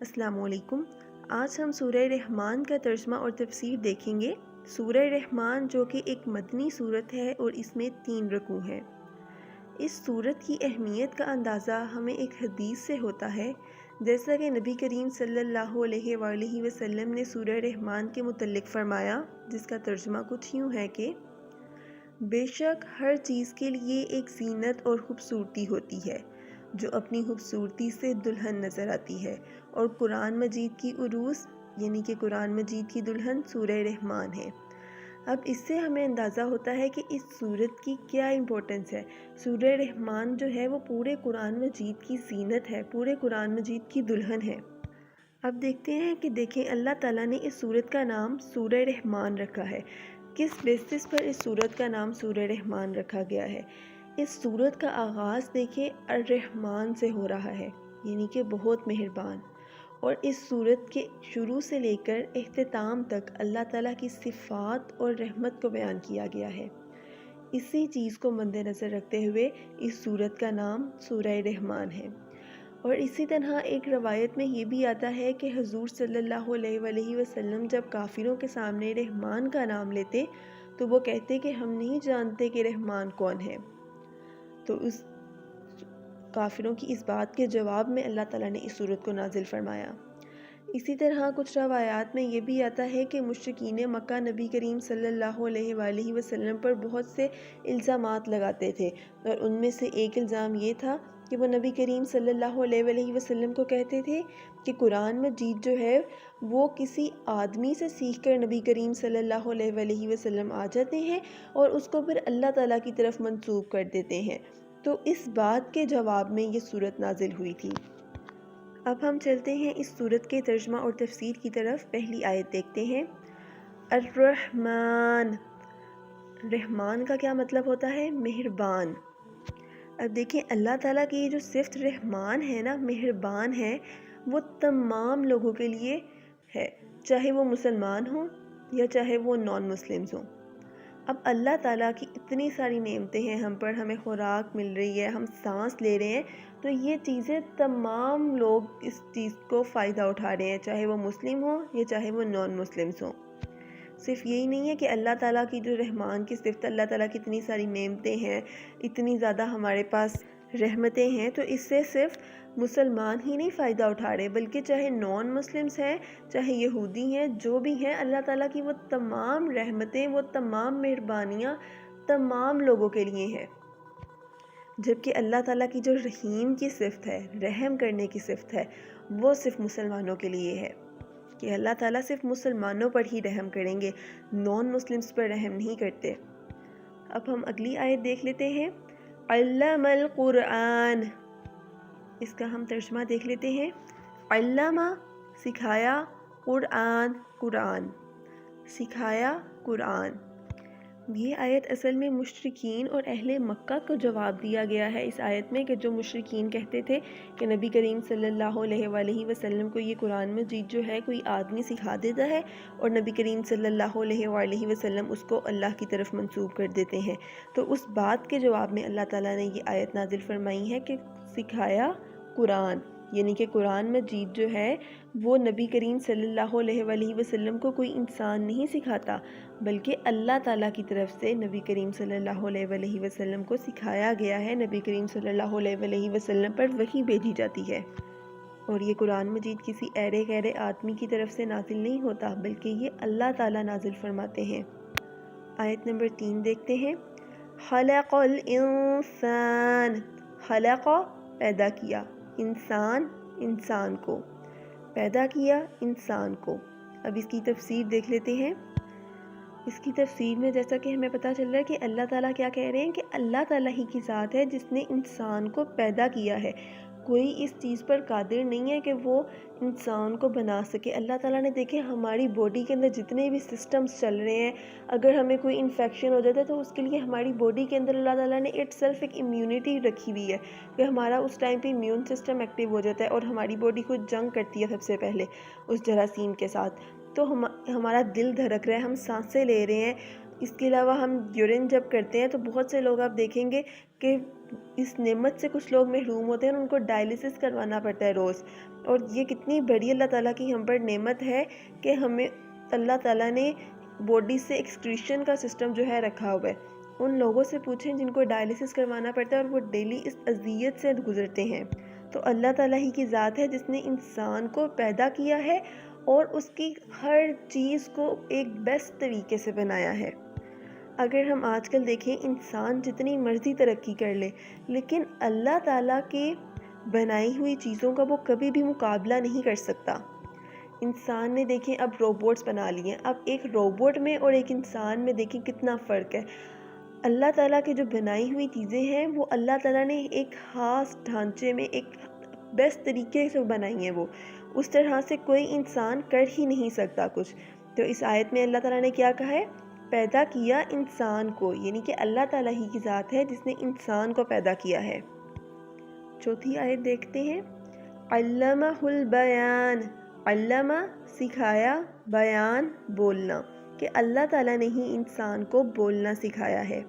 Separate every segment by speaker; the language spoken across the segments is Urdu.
Speaker 1: السلام علیکم۔ آج ہم سورہ رحمان کا ترجمہ اور تفسیر دیکھیں گے۔ سورہ رحمان جو کہ ایک مدنی سورت ہے اور اس میں 3 رکوع ہیں۔ اس سورت کی اہمیت کا اندازہ ہمیں ایک حدیث سے ہوتا ہے، جیسا کہ نبی کریم صلی اللہ علیہ وآلہ وسلم نے سورہ رحمان کے متعلق فرمایا، جس کا ترجمہ کچھ یوں ہے کہ بے شک ہر چیز کے لیے ایک زینت اور خوبصورتی ہوتی ہے جو اپنی خوبصورتی سے دلہن نظر آتی ہے، اور قرآن مجید کی عروس یعنی کہ قرآن مجید کی دلہن سورہ رحمان ہے۔ اب اس سے ہمیں اندازہ ہوتا ہے کہ اس سورت کی کیا امپورٹنس ہے۔ سورہ رحمان جو ہے وہ پورے قرآن مجید کی زینت ہے، پورے قرآن مجید کی دلہن ہے۔ اب دیکھتے ہیں کہ اللہ تعالیٰ نے اس سورت کا نام سورہ رحمان رکھا ہے۔ کس بیسس پر اس سورت کا نام سورہ رحمان رکھا گیا ہے؟ اس سورت کا آغاز دیکھیں الرحمن سے ہو رہا ہے، یعنی کہ بہت مہربان، اور اس سورت کے شروع سے لے کر اختتام تک اللہ تعالیٰ کی صفات اور رحمت کو بیان کیا گیا ہے۔ اسی چیز کو مد نظر رکھتے ہوئے اس سورت کا نام سورہ رحمان ہے۔ اور اسی طرح ایک روایت میں یہ بھی آتا ہے کہ حضور صلی اللہ علیہ وآلہ وسلم جب کافروں کے سامنے رحمان کا نام لیتے تو وہ کہتے کہ ہم نہیں جانتے کہ رحمان کون ہے۔ تو اس کافروں کی اس بات کے جواب میں اللہ تعالیٰ نے اس سورت کو نازل فرمایا۔ اسی طرح کچھ روایات میں یہ بھی آتا ہے کہ مشرکین مکہ نبی کریم صلی اللہ علیہ وآلہ وسلم پر بہت سے الزامات لگاتے تھے، اور ان میں سے ایک الزام یہ تھا کہ وہ نبی کریم صلی اللہ علیہ وآلہ وسلم کو کہتے تھے کہ قرآن مجید جو ہے وہ کسی آدمی سے سیکھ کر نبی کریم صلی اللہ علیہ وآلہ وسلم آ جاتے ہیں اور اس کو پھر اللہ تعالیٰ کی طرف منسوب کر دیتے ہیں۔ تو اس بات کے جواب میں یہ سورت نازل ہوئی تھی۔ اب ہم چلتے ہیں اس سورت کے ترجمہ اور تفسیر کی طرف۔ پہلی آیت دیکھتے ہیں۔ الرحمن، رحمان کا کیا مطلب ہوتا ہے؟ مہربان۔ اب دیکھیں اللہ تعالیٰ کی جو صفت رحمان ہے نا، مہربان ہے، وہ تمام لوگوں کے لیے ہے، چاہے وہ مسلمان ہوں یا چاہے وہ نان مسلمز ہوں۔ اب اللہ تعالیٰ کی اتنی ساری نعمتیں ہیں ہم پر، ہمیں خوراک مل رہی ہے، ہم سانس لے رہے ہیں، تو یہ چیزیں تمام لوگ اس چیز کو فائدہ اٹھا رہے ہیں، چاہے وہ مسلم ہوں یا چاہے وہ نان مسلمز ہوں۔ صرف یہی نہیں ہے کہ اللہ تعالیٰ کی جو رحمان کی صفت، اللہ تعالیٰ کی اتنی ساری نعمتیں ہیں، اتنی زیادہ ہمارے پاس رحمتیں ہیں، تو اس سے صرف مسلمان ہی نہیں فائدہ اٹھا رہے، بلکہ چاہے نان مسلمز ہیں، چاہے یہودی ہیں، جو بھی ہیں، اللہ تعالیٰ کی وہ تمام رحمتیں، وہ تمام مہربانیاں تمام لوگوں کے لیے ہیں۔ جبکہ اللہ تعالیٰ کی جو رحیم کی صفت ہے، رحم کرنے کی صفت ہے، وہ صرف مسلمانوں کے لیے ہے، کہ اللہ تعالیٰ صرف مسلمانوں پر ہی رحم کریں گے، نان مسلمز پر رحم نہیں کرتے۔ اب ہم اگلی آیت دیکھ لیتے ہیں۔ علم القرآن، اس کا ہم ترجمہ دیکھ لیتے ہیں۔ علامہ، سکھایا، قرآن، قرآن، سکھایا قرآن۔ یہ آیت اصل میں مشرکین اور اہل مکہ کو جواب دیا گیا ہے اس آیت میں، کہ جو مشرکین کہتے تھے کہ نبی کریم صلی اللہ علیہ وآلہ وسلم کو یہ قرآن مجید جو ہے کوئی آدمی سکھا دیتا ہے، اور نبی کریم صلی اللہ علیہ وآلہ وسلم اس کو اللہ کی طرف منسوب کر دیتے ہیں۔ تو اس بات کے جواب میں اللہ تعالیٰ نے یہ آیت نازل فرمائی ہے کہ سکھایا قرآن، یعنی کہ قرآن مجید جو ہے وہ نبی کریم صلی اللہ علیہ وآلہ وسلم کو کوئی انسان نہیں سکھاتا، بلکہ اللہ تعالیٰ کی طرف سے نبی کریم صلی اللہ علیہ وآلہ وسلم کو سکھایا گیا ہے۔ نبی کریم صلی اللہ علیہ وآلہ وسلم پر وحی بھیجی جاتی ہے، اور یہ قرآن مجید کسی ایرے غیر آدمی کی طرف سے نازل نہیں ہوتا، بلکہ یہ اللہ تعالیٰ نازل فرماتے ہیں۔ آیت نمبر 3 دیکھتے ہیں۔ خلق الانسان، خلق پیدا کیا، انسان انسان کو، پیدا کیا انسان کو۔ اب اس کی تفسیر دیکھ لیتے ہیں۔ اس کی تفسیر میں جیسا کہ ہمیں پتہ چل رہا ہے کہ اللہ تعالیٰ کیا کہہ رہے ہیں کہ اللہ تعالیٰ ہی کی ذات ہے جس نے انسان کو پیدا کیا ہے، کوئی اس چیز پر قادر نہیں ہے کہ وہ انسان کو بنا سکے۔ اللہ تعالیٰ نے دیکھیں ہماری باڈی کے اندر جتنے بھی سسٹمز چل رہے ہیں، اگر ہمیں کوئی انفیکشن ہو جاتا ہے تو اس کے لیے ہماری باڈی کے اندر اللہ تعالیٰ نے اٹ سیلف ایک امیونٹی رکھی ہوئی ہے کہ ہمارا اس ٹائم پہ امیون سسٹم ایکٹیو ہو جاتا ہے، اور ہماری باڈی کو جنگ کرتی ہے سب سے پہلے اس جراثیم کے ساتھ۔ تو ہمارا دل دھڑک رہا ہے، ہم سانسیں لے رہے ہیں، اس کے علاوہ ہم یورین جب کرتے ہیں تو بہت سے لوگ آپ دیکھیں گے کہ اس نعمت سے کچھ لوگ محروم ہوتے ہیں، ان کو ڈائلیسس کروانا پڑتا ہے روز. اور یہ کتنی بڑی اللہ تعالیٰ کی ہم پر نعمت ہے کہ ہمیں اللہ تعالیٰ نے باڈی سے ایکسکریشن کا سسٹم جو ہے رکھا ہوا ہے. ان لوگوں سے پوچھیں جن کو ڈائلیسس کروانا پڑتا ہے اور وہ ڈیلی اس اذیت سے گزرتے ہیں. تو اللہ تعالیٰ ہی کی ذات ہے جس نے انسان کو پیدا کیا ہے اور اس کی ہر چیز کو ایک بیسٹ طریقے سے بنایا ہے. اگر ہم آج کل دیکھیں انسان جتنی مرضی ترقی کر لے، لیکن اللہ تعالیٰ کے بنائی ہوئی چیزوں کا وہ کبھی بھی مقابلہ نہیں کر سکتا. انسان نے دیکھیں اب روبوٹس بنا لیے، اب ایک روبوٹ میں اور ایک انسان میں دیکھیں کتنا فرق ہے. اللہ تعالیٰ کی جو بنائی ہوئی چیزیں ہیں وہ اللہ تعالیٰ نے ایک خاص ڈھانچے میں ایک بیسٹ طریقے سے بنائی ہیں، وہ اس طرح سے کوئی انسان کر ہی نہیں سکتا کچھ. تو اس آیت میں اللہ تعالیٰ نے کیا کہا ہے؟ پیدا کیا انسان کو، یعنی کہ اللہ تعالیٰ ہی کی ذات ہے جس نے انسان کو پیدا کیا ہے. چوتھی آیت دیکھتے ہیں. علمہ البیان، علمہ سکھایا، بیان بولنا، کہ اللہ تعالیٰ نے ہی انسان کو بولنا سکھایا ہے.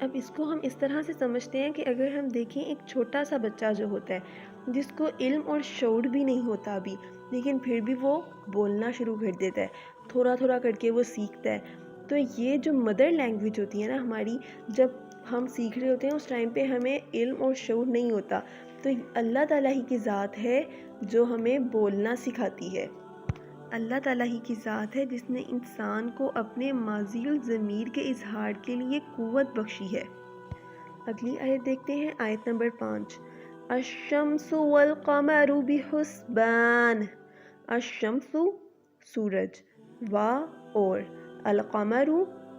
Speaker 1: اب اس کو ہم اس طرح سے سمجھتے ہیں کہ اگر ہم دیکھیں ایک چھوٹا سا بچہ جو ہوتا ہے جس کو علم اور شعور بھی نہیں ہوتا ابھی، لیکن پھر بھی وہ بولنا شروع کر دیتا ہے، تھوڑا تھوڑا کر کے وہ سیکھتا ہے. تو یہ جو مدر لینگویج ہوتی ہے نا ہماری، جب ہم سیکھ رہے ہوتے ہیں اس ٹائم پہ ہمیں علم اور شعور نہیں ہوتا، تو اللہ تعالیٰ ہی کی ذات ہے جو ہمیں بولنا سکھاتی ہے. اللہ تعالیٰ ہی کی ذات ہے جس نے انسان کو اپنے ماضی الضمیر کے اظہار کے لیے قوت بخشی ہے. اگلی آیت دیکھتے ہیں، آیت نمبر 5. الشمس والقمر بحسبان، الشمس سورج، اور القمر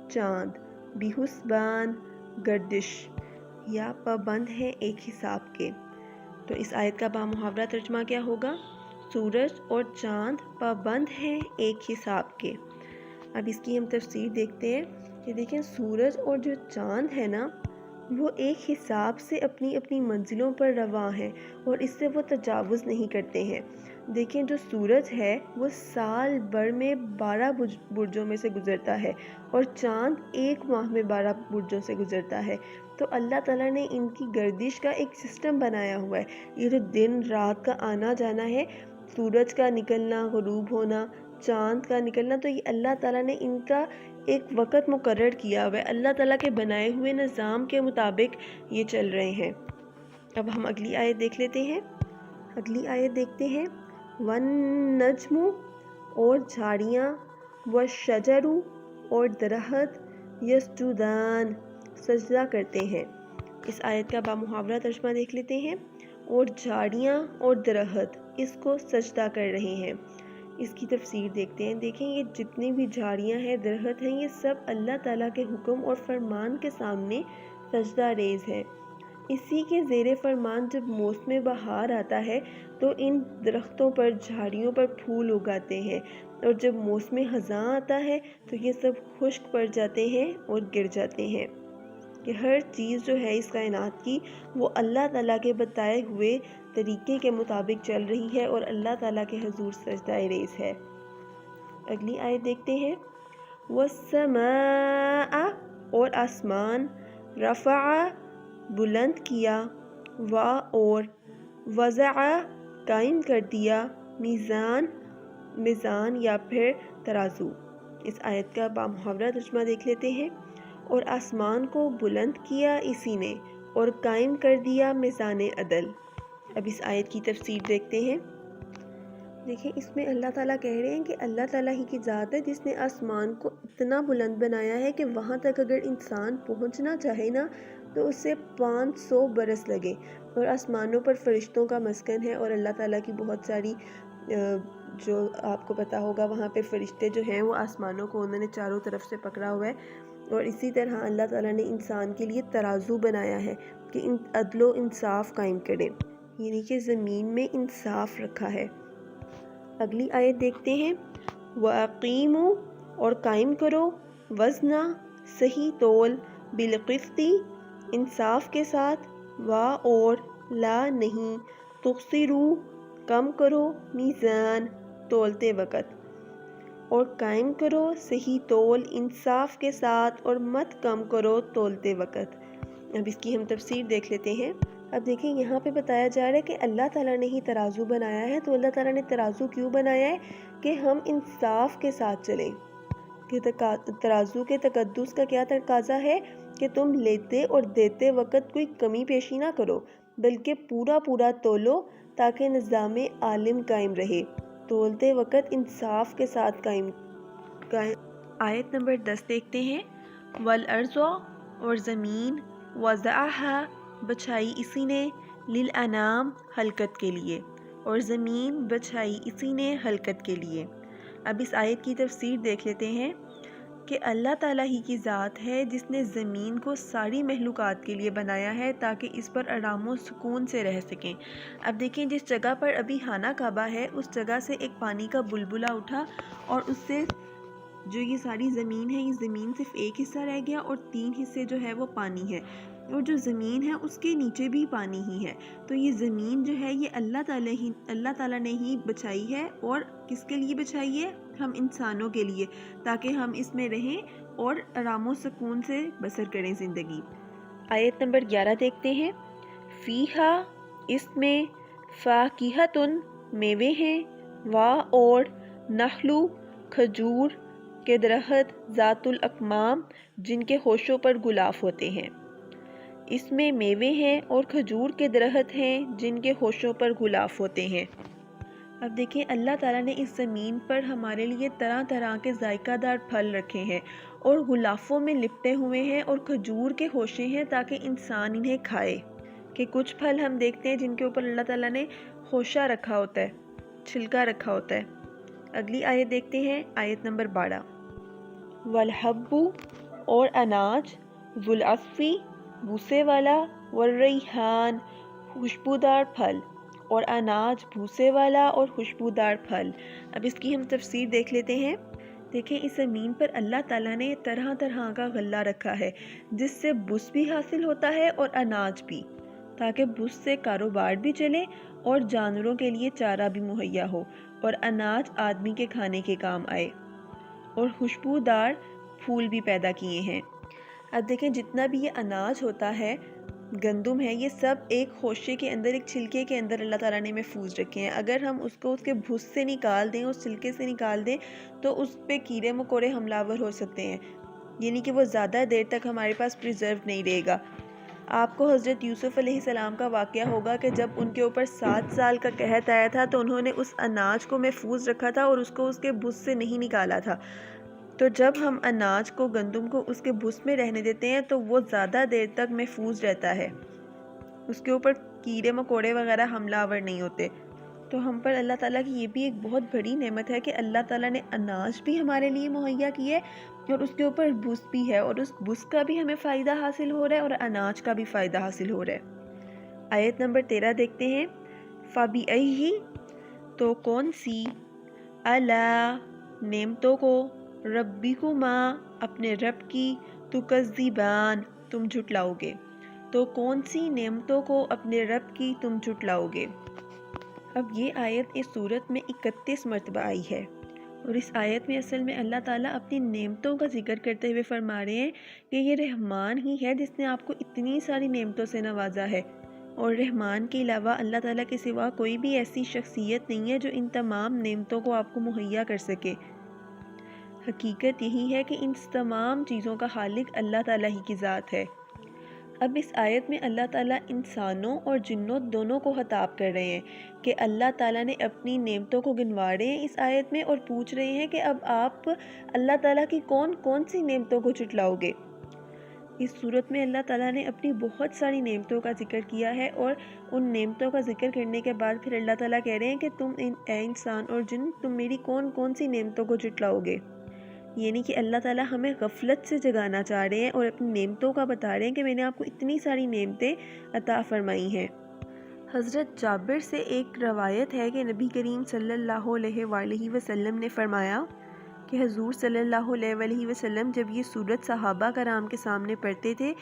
Speaker 1: چاند، بحسبان گردش یا پابند ہے ایک حساب کے. تو اس آیت کا بامحاورہ ترجمہ کیا ہوگا؟ سورج اور چاند پابند ہیں ایک حساب کے. اب اس کی ہم تفسیر دیکھتے ہیں کہ دیکھیں سورج اور جو چاند ہے نا وہ ایک حساب سے اپنی اپنی منزلوں پر رواں ہیں اور اس سے وہ تجاوز نہیں کرتے ہیں. دیکھیں جو سورج ہے وہ سال بھر میں 12 برجوں میں سے گزرتا ہے اور چاند ایک ماہ میں 12 برجوں سے گزرتا ہے. تو اللہ تعالیٰ نے ان کی گردش کا ایک سسٹم بنایا ہوا ہے. یہ جو دن رات کا آنا جانا ہے، سورج کا نکلنا، غروب ہونا، چاند کا نکلنا، تو یہ اللہ تعالیٰ نے ان کا ایک وقت مقرر کیا ہوا ہے. اللہ تعالیٰ کے بنائے ہوئے نظام کے مطابق یہ چل رہے ہیں. اب ہم اگلی آیت دیکھ لیتے ہیں. اگلی آیت دیکھتے ہیں. والنجم، اور جھاڑیاں، والشجر، اور درخت، یسجدان، سجدہ کرتے ہیں. اس آیت کا بامحاورہ ترجمہ دیکھ لیتے ہیں. اور جھاڑیاں اور درخت اس کو سجدہ کر رہے ہیں. اس کی تفسیر دیکھتے ہیں. دیکھیں یہ جتنی بھی جھاڑیاں ہیں، درخت ہیں، یہ سب اللہ تعالیٰ کے حکم اور فرمان کے سامنے سجدہ ریز ہیں. اسی کے زیر فرمان جب موسم بہار آتا ہے تو ان درختوں پر، جھاڑیوں پر پھول اگاتے ہیں، اور جب موسم خزاں آتا ہے تو یہ سب خشک پڑ جاتے ہیں اور گر جاتے ہیں. کہ ہر چیز جو ہے اس کائنات کی وہ اللہ تعالیٰ کے بتائے ہوئے طریقے کے مطابق چل رہی ہے اور اللہ تعالیٰ کے حضور سجدہ ریز ہے. اگلی آیت دیکھتے ہیں. والسماء، اور آسمان، رفع، بلند کیا، اور وضع، قائم کر دیا، میزان، میزان یا پھر ترازو. اس آیت کا بامحاورہ ترجمہ دیکھ لیتے ہیں. اور آسمان کو بلند کیا اسی نے، اور قائم کر دیا میزان عدل. اب اس آیت کی تفسیر دیکھتے ہیں. دیکھیں اس میں اللہ تعالیٰ کہہ رہے ہیں کہ اللہ تعالیٰ ہی کی ذات ہے جس نے آسمان کو اتنا بلند بنایا ہے کہ وہاں تک اگر انسان پہنچنا چاہے نا تو اسے 500 برس لگے. اور آسمانوں پر فرشتوں کا مسکن ہے اور اللہ تعالیٰ کی بہت ساری جو آپ کو پتہ ہوگا وہاں پہ فرشتے جو ہیں وہ آسمانوں کو انہوں نے چاروں طرف سے پکڑا ہوا ہے. اور اسی طرح اللہ تعالیٰ نے انسان کے لیے ترازو بنایا ہے کہ عدل و انصاف قائم کرے، یعنی کہ زمین میں انصاف رکھا ہے. اگلی آیت دیکھتے ہیں. وَأَقِیمُوا، اور قائم کرو، وزنا، صحیح تول، بالقسط، انصاف کے ساتھ، اور لا نہیں، تخسروا، کم کرو، میزان، تولتے وقت. اور قائم کرو صحیح تول انصاف کے ساتھ اور مت کم کرو تولتے وقت۔ اب اس کی ہم تفسیر دیکھ لیتے ہیں۔ اب دیکھیں یہاں پہ بتایا جا رہا ہے کہ اللہ تعالیٰ نے ہی ترازو بنایا ہے۔ تو اللہ تعالیٰ نے ترازو کیوں بنایا ہے؟ کہ ہم انصاف کے ساتھ چلیں۔ کہ ترازو کے تقدس کا کیا تقاضا ہے؟ کہ تم لیتے اور دیتے وقت کوئی کمی پیشی نہ کرو، بلکہ پورا پورا تولو تاکہ نظام عالم قائم رہے۔ تولتے وقت انصاف کے ساتھ قائم۔ آیت نمبر 10 دیکھتے ہیں۔ والارض اور زمین وضعها بچھائی اسی نے للانام حلقت کے لیے، اور زمین بچھائی اسی نے حلقت کے لیے۔ اب اس آیت کی تفسیر دیکھ لیتے ہیں کہ اللہ تعالیٰ ہی کی ذات ہے جس نے زمین کو ساری مخلوقات کے لیے بنایا ہے تاکہ اس پر آرام و سکون سے رہ سکیں۔ اب دیکھیں جس جگہ پر ابھی خانہ کعبہ ہے اس جگہ سے ایک پانی کا بلبلہ اٹھا اور اس سے جو یہ ساری زمین ہے، یہ زمین صرف ایک حصہ رہ گیا اور 3 حصے جو ہے وہ پانی ہے، اور جو زمین ہے اس کے نیچے بھی پانی ہی ہے۔ تو یہ زمین جو ہے یہ اللہ تعالیٰ نے ہی بچھائی ہے، اور کس کے لیے بچھائی ہے؟ ہم انسانوں کے لیے، تاکہ ہم اس میں رہیں اور آرام و سکون سے بسر کریں زندگی۔ آیت نمبر 11 دیکھتے ہیں۔ فیہا اس میں فاکہۃن میوے ہیں، اور نخلو کھجور کے درخت ذات الاکمام جن کے ہوشوں پر غلاف ہوتے ہیں۔ اس میں میوے ہیں اور کھجور کے درخت ہیں جن کے ہوشوں پر غلاف ہوتے ہیں۔ اب دیکھیں اللہ تعالیٰ نے اس زمین پر ہمارے لیے طرح طرح کے ذائقہ دار پھل رکھے ہیں اور غلافوں میں لپٹے ہوئے ہیں، اور کھجور کے ہوشے ہیں تاکہ انسان انہیں کھائے۔ کہ کچھ پھل ہم دیکھتے ہیں جن کے اوپر اللہ تعالیٰ نے ہوشہ رکھا ہوتا ہے، چھلکا رکھا ہوتا ہے۔ اگلی آیت دیکھتے ہیں، آیت نمبر 12۔ والحب اور اناج ذوالعصفی بوسے والا، والریحان خوشبودار پھل، اور اناج بھوسے والا اور خوشبودار پھل۔ اب اس کی ہم تفسیر دیکھ لیتے ہیں۔ دیکھیں اس زمین پر اللہ تعالیٰ نے طرح طرح کا غلہ رکھا ہے جس سے بس بھی حاصل ہوتا ہے اور اناج بھی، تاکہ بس سے کاروبار بھی چلے اور جانوروں کے لیے چارہ بھی مہیا ہو، اور اناج آدمی کے کھانے کے کام آئے، اور خوشبودار پھول بھی پیدا کیے ہیں۔ اب دیکھیں جتنا بھی یہ اناج ہوتا ہے، گندم ہے، یہ سب ایک خوشے کے اندر، ایک چھلکے کے اندر اللہ تعالیٰ نے محفوظ رکھے ہیں۔ اگر ہم اس کو اس کے بھس سے نکال دیں، اس چھلکے سے نکال دیں، تو اس پہ کیڑے مکوڑے حملہ آور ہو سکتے ہیں، یعنی کہ وہ زیادہ دیر تک ہمارے پاس پریزرو نہیں رہے گا۔ آپ کو حضرت یوسف علیہ السلام کا واقعہ ہوگا کہ جب ان کے اوپر 7 سال کا قحط آیا تھا تو انہوں نے اس اناج کو محفوظ رکھا تھا اور اس کو اس کے بھس سے نہیں نکالا تھا۔ تو جب ہم اناج کو، گندم کو اس کے بھس میں رہنے دیتے ہیں تو وہ زیادہ دیر تک محفوظ رہتا ہے، اس کے اوپر کیڑے مکوڑے وغیرہ حملہ آور نہیں ہوتے۔ تو ہم پر اللہ تعالیٰ کی یہ بھی ایک بہت بڑی نعمت ہے کہ اللہ تعالیٰ نے اناج بھی ہمارے لیے مہیا کی ہے، اور اس کے اوپر بھس بھی ہے، اور اس بھس کا بھی ہمیں فائدہ حاصل ہو رہا ہے اور اناج کا بھی فائدہ حاصل ہو رہا ہے۔ آیت نمبر 13 دیکھتے ہیں۔ فَبِأَيِّ تو کون سی، اَلَا نعمتوں کو، ربکما اپنے رب کی، تکذبان تم جھٹلاؤ گے، تو کون سی نعمتوں کو اپنے رب کی تم جھٹلاؤ گے۔ اب یہ آیت اس سورت میں 31 مرتبہ آئی ہے، اور اس آیت میں اصل میں اللہ تعالیٰ اپنی نعمتوں کا ذکر کرتے ہوئے فرما رہے ہیں کہ یہ رحمان ہی ہے جس نے آپ کو اتنی ساری نعمتوں سے نوازا ہے، اور رحمان کے علاوہ اللہ تعالیٰ کے سوا کوئی بھی ایسی شخصیت نہیں ہے جو ان تمام نعمتوں کو آپ کو مہیا کر سکے۔ حقیقت یہی ہے کہ ان تمام چیزوں کا خالق اللہ تعالیٰ ہی کی ذات ہے۔ اب اس آیت میں اللہ تعالیٰ انسانوں اور جنوں دونوں کو خطاب کر رہے ہیں کہ اللہ تعالیٰ نے اپنی نعمتوں کو گنوا رہے ہیں اس آیت میں، اور پوچھ رہے ہیں کہ اب آپ اللہ تعالیٰ کی کون کون سی نعمتوں کو جھٹلاؤ گے۔ اس صورت میں اللہ تعالیٰ نے اپنی بہت ساری نعمتوں کا ذکر کیا ہے، اور ان نعمتوں کا ذکر کرنے کے بعد پھر اللہ تعالیٰ کہہ رہے ہیں کہ تم اے انسان اور جن، تم میری کون کون سی نعمتوں کو جھٹلاؤ گے۔ یعنی کہ اللہ تعالیٰ ہمیں غفلت سے جگانا چاہ رہے ہیں اور اپنی نعمتوں کا بتا رہے ہیں کہ میں نے آپ کو اتنی ساری نعمتیں عطا فرمائی ہیں۔ حضرت جابر سے ایک روایت ہے کہ نبی کریم صلی اللہ علیہ وآلہ وسلم نے فرمایا کہ حضور صلی اللہ علیہ وآلہ وسلم جب یہ سورت صحابہ کرام کے سامنے پڑھتے تھے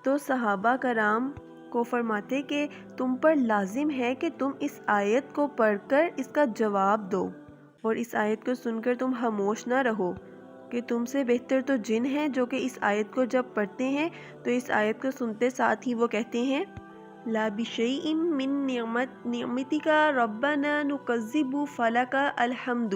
Speaker 1: تو صحابہ کرام کو فرماتے کہ تم پر لازم ہے کہ تم اس آیت کو پڑھ کر اس کا جواب دو، اور اس آیت کو سن کر تم خاموش نہ رہو کہ تم سے بہتر تو جن ہیں جو کہ اس آیت کو جب پڑھتے ہیں تو اس آیت کو سنتے ساتھ ہی وہ کہتے ہیں لا بشیء من نعمتک ربنا نکذب فلک الحمد،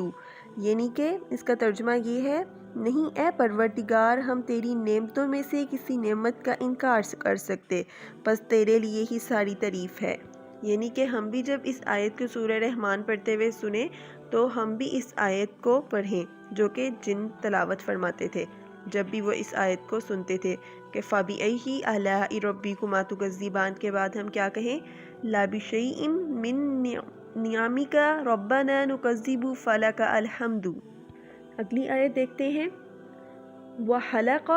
Speaker 1: یعنی کہ اس کا ترجمہ یہ ہے، نہیں اے پروردگار ہم تیری نعمتوں میں سے کسی نعمت کا انکار کر سکتے، بس تیرے لیے ہی ساری تعریف ہے۔ یعنی کہ ہم بھی جب اس آیت کو سورہ رحمان پڑھتے ہوئے سنیں تو ہم بھی اس آیت کو پڑھیں جو کہ جن تلاوت فرماتے تھے جب بھی وہ اس آیت کو سنتے تھے کہ فَبِأَيِّ آلَاءِ رَبِّكُمَا تُكَذِّبَانِ کے بعد ہم کیا کہیں، لا بِشَيْءٍ مِّن نِعَمِكَ رَبَّنَا نُكَذِّبُ فَلَكَ الْحَمْدُ۔ اگلی آیت دیکھتے ہیں، وَخَلَقَ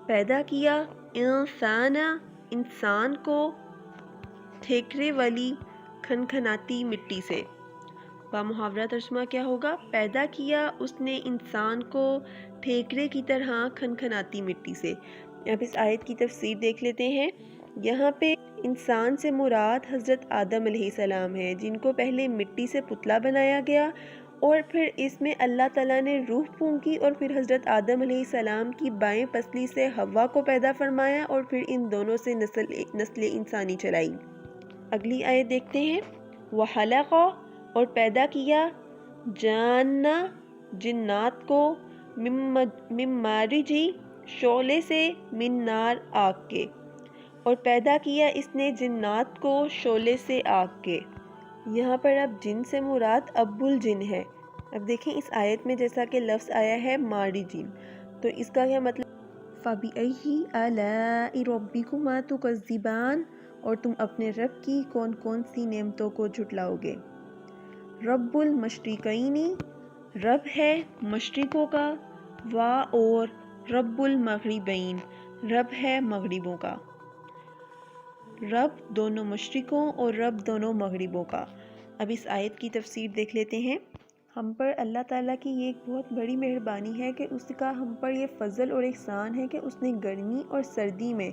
Speaker 1: پیدا کیا، انسان کو، ٹھیکرے والی کھنکھناتی مٹی سے۔ محاورہ ترجمہ کیا ہوگا، پیدا کیا اس نے انسان کو ٹھیکرے کی طرح کھنکھناتی مٹی سے۔ اب اس آیت کی تفسیر دیکھ لیتے ہیں۔ یہاں پہ انسان سے مراد حضرت آدم علیہ السلام ہے، جن کو پہلے مٹی سے پتلا بنایا گیا اور پھر اس میں اللہ تعالیٰ نے روح پھونکی اور پھر حضرت آدم علیہ السلام کی بائیں پسلی سے حوا کو پیدا فرمایا اور پھر ان دونوں سے نسل انسانی چلائی۔ اگلی آیت دیکھتے ہیں، وَخَلَقَ اور پیدا کیا، جاننا جنات کو، من مارج شعلے سے، من نار آگ کے، اور پیدا کیا اس نے جنات کو شعلے سے آگ کے۔ یہاں پر اب جن سے مراد ابو الجن ہے۔ اب دیکھیں اس آیت میں جیسا کہ لفظ آیا ہے مارجین، تو اس کا کیا مطلب، فَبِأَيِّ آلَاءِ رَبِّكُمَا تُكَذِّبَانِ، اور تم اپنے رب کی کون کون سی نعمتوں کو جھٹلاؤ گے۔ رب المشرقین، رب ہے مشرقوں کا، اور رب المغربین، رب ہے مغربوں کا۔ رب دونوں مشرقوں اور رب دونوں مغربوں کا۔ اب اس آیت کی تفسیر دیکھ لیتے ہیں۔ ہم پر اللہ تعالیٰ کی یہ ایک بہت بڑی مہربانی ہے کہ اس کا ہم پر یہ فضل اور احسان ہے کہ اس نے گرمی اور سردی میں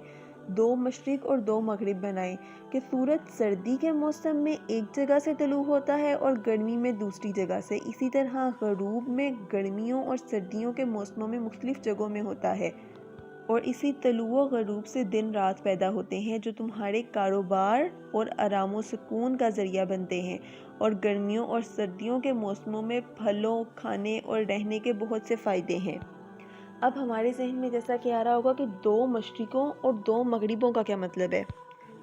Speaker 1: دو مشرق اور دو مغرب بنائے، کہ سورج سردی کے موسم میں ایک جگہ سے طلوع ہوتا ہے اور گرمی میں دوسری جگہ سے، اسی طرح غروب میں گرمیوں اور سردیوں کے موسموں میں مختلف جگہوں میں ہوتا ہے، اور اسی طلوع و غروب سے دن رات پیدا ہوتے ہیں جو تمہارے کاروبار اور آرام و سکون کا ذریعہ بنتے ہیں، اور گرمیوں اور سردیوں کے موسموں میں پھلوں، کھانے اور رہنے کے بہت سے فائدے ہیں۔ اب ہمارے ذہن میں جیسا کہ آ رہا ہوگا کہ دو مشرقوں اور دو مغربوں کا کیا مطلب ہے۔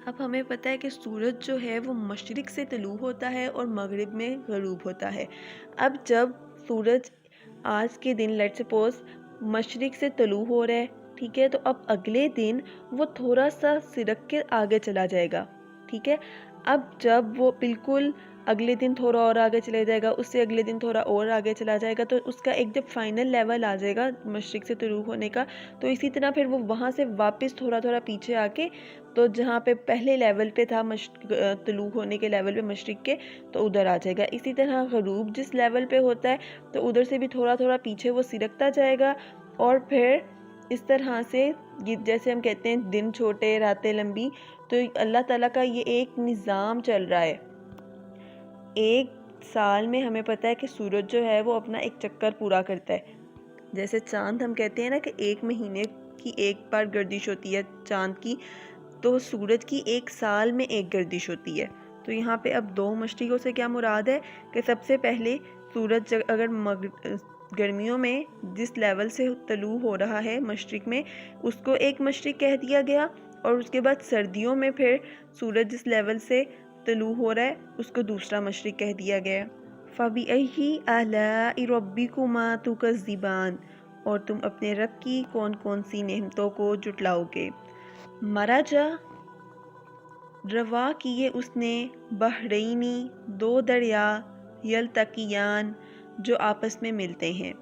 Speaker 1: اب ہمیں پتہ ہے کہ سورج جو ہے وہ مشرق سے طلوع ہوتا ہے اور مغرب میں غروب ہوتا ہے۔ اب جب سورج آج کے دن لیٹ سپوز مشرق سے طلوع ہو رہا ہے، ٹھیک ہے، تو اب اگلے دن وہ تھوڑا سا سرک کے آگے چلا جائے گا، ٹھیک ہے۔ اب جب وہ بالکل اگلے دن تھوڑا اور آگے چلے جائے گا، اس سے اگلے دن تھوڑا اور آگے چلا جائے گا، تو اس کا ایک جب فائنل لیول آ جائے گا مشرق سے طلوع ہونے کا، تو اسی طرح پھر وہ وہاں سے واپس تھوڑا تھوڑا پیچھے آ کے، تو جہاں پہ پہلے لیول پہ تھا طلوع ہونے کے لیول پہ مشرق کے، تو ادھر آ جائے گا۔ اسی طرح غروب جس لیول پہ ہوتا ہے تو ادھر سے بھی تھوڑا تھوڑا پیچھے وہ سرکتا جائے گا، اور پھر اس طرح سے جیسے ہم کہتے ہیں دن چھوٹے راتیں لمبی، تو اللہ تعالیٰ کا یہ ایک نظام چل رہا ہے۔ ایک سال میں ہمیں پتہ ہے کہ سورج جو ہے وہ اپنا ایک چکر پورا کرتا ہے، جیسے چاند ہم کہتے ہیں نا کہ ایک مہینے کی ایک بار گردش ہوتی ہے چاند کی، تو سورج کی ایک سال میں ایک گردش ہوتی ہے۔ تو یہاں پہ اب دو مشرقوں سے کیا مراد ہے کہ سب سے پہلے سورج اگر گرمیوں میں جس لیول سے طلوع ہو رہا ہے مشرق میں، اس کو ایک مشرق کہہ دیا گیا، اور اس کے بعد سردیوں میں پھر سورج جس لیول سے طلوع ہو رہا ہے اس کو دوسرا مشرق کہہ دیا گیا۔ فَبِأَيِّ آلَاءِ رَبِّكُمَا تُكَذِّبَانِ، اور تم اپنے رب کی کون کون سی نعمتوں کو جھٹلاؤ گے۔ مرج روا کیے اس نے، بحرینی دو دریا، یلتقیان جو آپس میں ملتے ہیں۔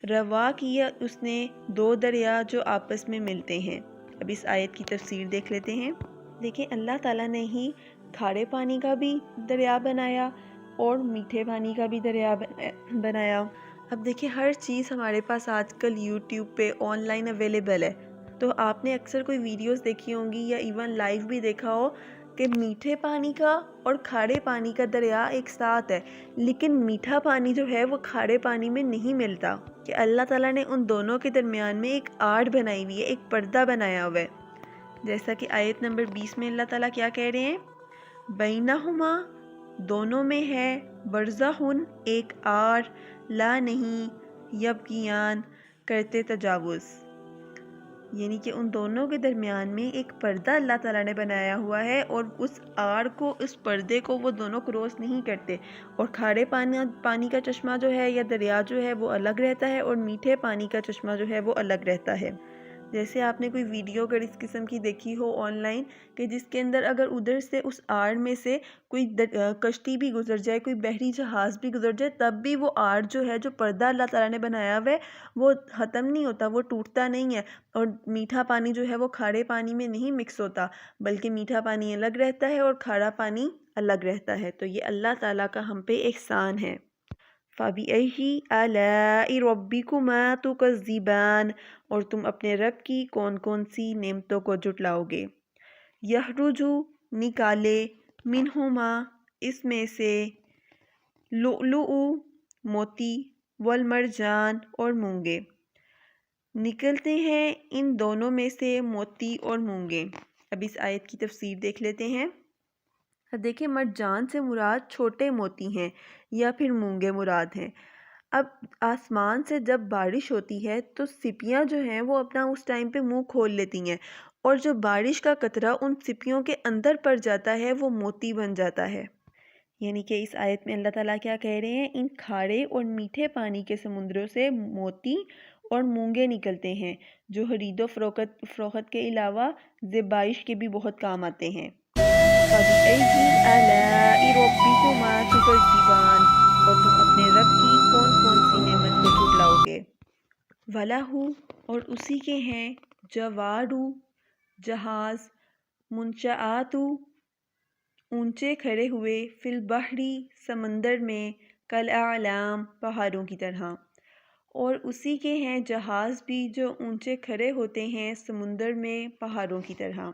Speaker 1: روا کیا اس نے دو دریا جو آپس میں ملتے ہیں۔ اب اس آیت کی تفسیر دیکھ لیتے ہیں۔ دیکھیں اللہ تعالیٰ نے ہی کھارے پانی کا بھی دریا بنایا اور میٹھے پانی کا بھی دریا بنایا۔ اب دیکھیں ہر چیز ہمارے پاس آج کل یوٹیوب پہ آن لائن اویلیبل ہے، تو آپ نے اکثر کوئی ویڈیوز دیکھی ہوں گی یا ایون لائیو بھی دیکھا ہو کہ میٹھے پانی کا اور کھارے پانی کا دریا ایک ساتھ ہے، لیکن میٹھا پانی جو ہے وہ کھارے پانی میں نہیں ملتا، کہ اللہ تعالیٰ نے ان دونوں کے درمیان میں ایک آڑ بنائی ہوئی ہے، ایک پردہ بنایا ہوا ہے، جیسا کہ آیت نمبر 20 میں اللہ تعالیٰ کیا کہہ رہے ہیں، بینہما دونوں میں ہے، برزخن ایک آڑ، لا نہیں، یبغیان کرتے تجاوز، یعنی کہ ان دونوں کے درمیان میں ایک پردہ اللہ تعالیٰ نے بنایا ہوا ہے، اور اس آڑ کو، اس پردے کو وہ دونوں کراس نہیں کرتے، اور کھارے پانی کا چشمہ جو ہے یا دریا جو ہے وہ الگ رہتا ہے، اور میٹھے پانی کا چشمہ جو ہے وہ الگ رہتا ہے۔ جیسے آپ نے کوئی ویڈیو اگر اس قسم کی دیکھی ہو آن لائن، کہ جس کے اندر اگر ادھر سے اس آڑ میں سے کوئی کشتی بھی گزر جائے، کوئی بحری جہاز بھی گزر جائے، تب بھی وہ آڑ جو ہے، جو پردہ اللہ تعالیٰ نے بنایا ہوا ہے، وہ ختم نہیں ہوتا، وہ ٹوٹتا نہیں ہے، اور میٹھا پانی جو ہے وہ کھارے پانی میں نہیں مکس ہوتا، بلکہ میٹھا پانی الگ رہتا ہے اور کھارا پانی الگ رہتا ہے۔ تو یہ اللہ تعالیٰ کا ہم پہ احسان ہے۔ فَبِأَيِّ آلَاءِ رَبِّكُمَا تُكَذِّبَانِ، اور تم اپنے رب کی کون کون سی نعمتوں کو جھٹلاؤ گے۔ یخرج نکالے، منہما اس میں سے، لؤلؤ موتی، والمرجان اور مونگے، نکلتے ہیں ان دونوں میں سے موتی اور مونگے۔ اب اس آیت کی تفسیر دیکھ لیتے ہیں۔ دیکھیں، مرجان سے مراد چھوٹے موتی ہیں یا پھر مونگے مراد ہیں۔ اب آسمان سے جب بارش ہوتی ہے تو سپیاں جو ہیں وہ اپنا اس ٹائم پہ منہ کھول لیتی ہیں، اور جو بارش کا قطرہ ان سپیوں کے اندر پڑ جاتا ہے وہ موتی بن جاتا ہے۔ یعنی کہ اس آیت میں اللہ تعالیٰ کیا کہہ رہے ہیں، ان کھارے اور میٹھے پانی کے سمندروں سے موتی اور مونگے نکلتے ہیں، جو خرید و فروخت کے علاوہ زیبائش کے بھی بہت کام آتے ہیں۔ فَبِأَيِّ آلَاءِ رَبِّكُمَا تُكَذِّبَانِ، اور تم اپنے رب کی کون کون سی نعمت کو جھٹلاؤ گے۔ وَلَهُ، اور اسی کے ہیں، جوارُ جہاز، منشآت اونچے کھڑے ہوئے، فی البحر سمندر میں، کالاعلام پہاڑوں کی طرح، اور اسی کے ہیں جہاز بھی جو اونچے کھڑے ہوتے ہیں سمندر میں پہاڑوں کی طرح۔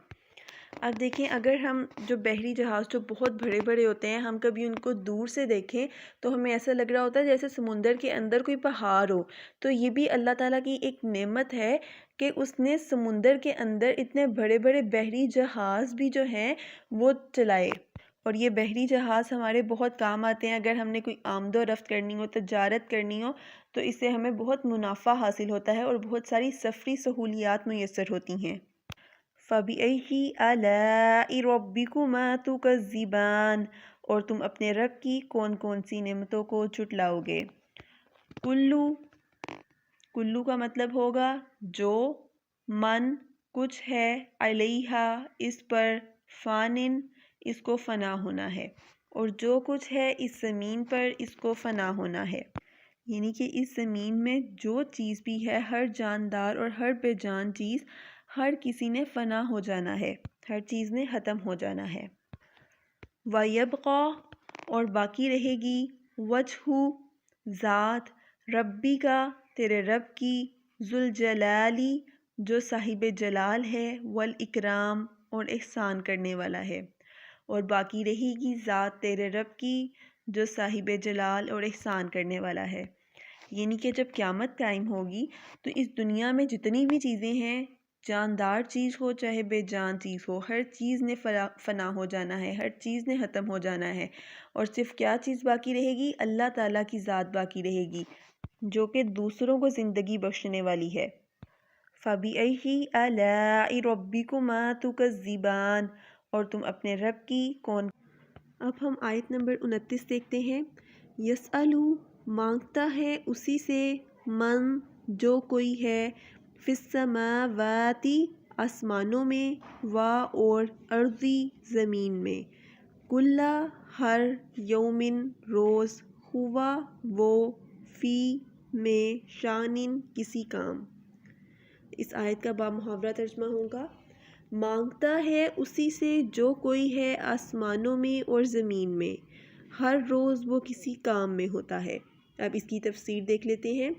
Speaker 1: اب دیکھیں، اگر ہم جو بحری جہاز جو بہت بڑے بڑے ہوتے ہیں، ہم کبھی ان کو دور سے دیکھیں تو ہمیں ایسا لگ رہا ہوتا ہے جیسے سمندر کے اندر کوئی پہاڑ ہو۔ تو یہ بھی اللہ تعالیٰ کی ایک نعمت ہے کہ اس نے سمندر کے اندر اتنے بڑے بڑے بحری جہاز بھی جو ہیں وہ چلائے، اور یہ بحری جہاز ہمارے بہت کام آتے ہیں۔ اگر ہم نے کوئی آمد و رفت کرنی ہو، تجارت کرنی ہو، تو اس سے ہمیں بہت منافع حاصل ہوتا ہے اور بہت ساری سفری سہولیات میسر ہوتی ہیں۔ فَبِأَيِّ آلَاءِ رَبِّكُمَا تُكَذِّبَانِ، اور تم اپنے رب کی کون کون سی نعمتوں کو جھٹلاؤ گے۔ کلو، کلو کا مطلب ہوگا جو، من کچھ ہے، علیہا اس پر، فانن اس کو فنا ہونا ہے، اور جو کچھ ہے اس زمین پر اس کو فنا ہونا ہے، یعنی کہ اس زمین میں جو چیز بھی ہے، ہر جاندار اور ہر بے جان چیز، ہر کسی نے فنا ہو جانا ہے، ہر چیز نے ختم ہو جانا ہے۔ وَيَبْقَى، اور باقی رہے گی، وجہ ذات، ربی کا تیرے رب کی، ذوالجلالی جو صاحب جلال ہے، والاکرام اور احسان کرنے والا ہے، اور باقی رہے گی ذات تیرے رب کی جو صاحب جلال اور احسان کرنے والا ہے۔ یعنی کہ جب قیامت قائم ہوگی تو اس دنیا میں جتنی بھی چیزیں ہیں، جاندار چیز ہو چاہے بے جان چیز ہو، ہر چیز نے فنا ہو جانا ہے، ہر چیز نے ختم ہو جانا ہے، اور صرف کیا چیز باقی رہے گی، اللہ تعالیٰ کی ذات باقی رہے گی جو کہ دوسروں کو زندگی بخشنے والی ہے۔ فَبِأَيِّ آلَاءِ رَبِّكُمَا تُكَذِّبَانِ، اور تم اپنے رب کی کون۔ اب ہم آیت نمبر 29 دیکھتے ہیں۔ یسألو، مانگتا ہے اسی سے، من جو کوئی ہے، فی السماوات آسمانوں میں، اور ارضی زمین میں، کل ہر، یومن روز، ہوا وہ، فی میں، شانن کسی کام۔ اس آیت کا بامحاورہ ترجمہ ہوگا، مانگتا ہے اسی سے جو کوئی ہے آسمانوں میں اور زمین میں، ہر روز وہ کسی کام میں ہوتا ہے۔ اب اس کی تفسیر دیکھ لیتے ہیں۔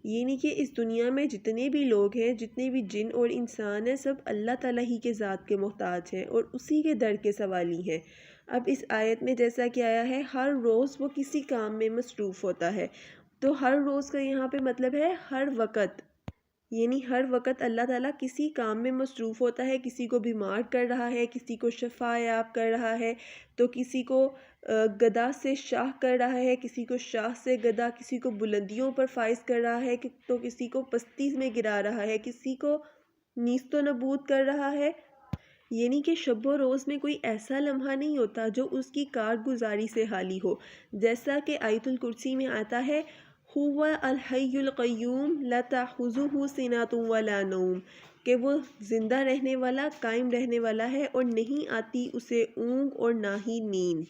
Speaker 1: یعنی کہ اس دنیا میں جتنے بھی لوگ ہیں، جتنے بھی جن اور انسان ہیں، سب اللہ تعالیٰ ہی کے ذات کے محتاج ہیں اور اسی کے در کے سوالی ہیں۔ اب اس آیت میں جیسا کہ آیا ہے، ہر روز وہ کسی کام میں مصروف ہوتا ہے، تو ہر روز کا یہاں پہ مطلب ہے ہر وقت، یعنی ہر وقت اللہ تعالیٰ کسی کام میں مصروف ہوتا ہے، کسی کو بیمار کر رہا ہے، کسی کو شفا یاب کر رہا ہے، تو کسی کو گدا سے شاہ کر رہا ہے، کسی کو شاہ سے گدا، کسی کو بلندیوں پر فائز کر رہا ہے، تو کسی کو پستی میں گرا رہا ہے، کسی کو نیست و نبود کر رہا ہے۔ یعنی کہ شب و روز میں کوئی ایسا لمحہ نہیں ہوتا جو اس کی کارگزاری سے خالی ہو، جیسا کہ آیت الکرسی میں آتا ہے، هو الحی القیوم لا تأخذہ سنۃ ولا نوم، کہ وہ زندہ رہنے والا، قائم رہنے والا ہے اور نہیں آتی اسے اونگ اور نہ ہی نیند۔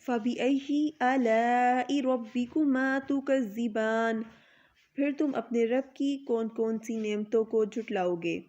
Speaker 1: فَبِأَيِّ آلَاءِ رَبِّكُمَا تُكَذِّبَانِ، پھر تم اپنے رب کی کون کون سی نعمتوں کو جھٹلاؤ گے۔